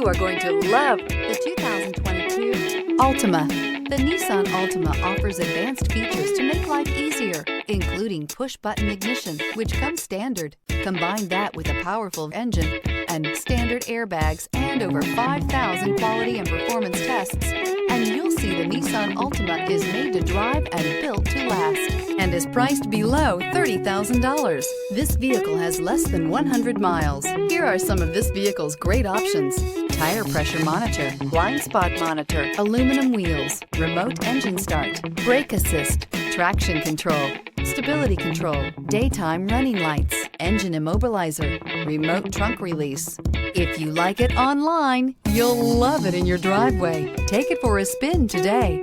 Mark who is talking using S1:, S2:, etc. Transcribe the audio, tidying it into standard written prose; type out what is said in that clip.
S1: You are going to love the 2022 Altima. The Nissan Altima offers advanced features to make life easier, including push-button ignition, which comes standard. Combine that with a powerful engine and standard airbags and over 5,000 quality and performance tests, and you'll see the Nissan Altima is made to drive and built to last, and is priced below $30,000. This vehicle has less than 100 miles. Here are some of this vehicle's great options: tire pressure monitor, blind spot monitor, aluminum wheels, remote engine start, brake assist, traction control, stability control, daytime running lights, engine immobilizer, remote trunk release. If you like it online, you'll love it in your driveway. Take it for a spin today.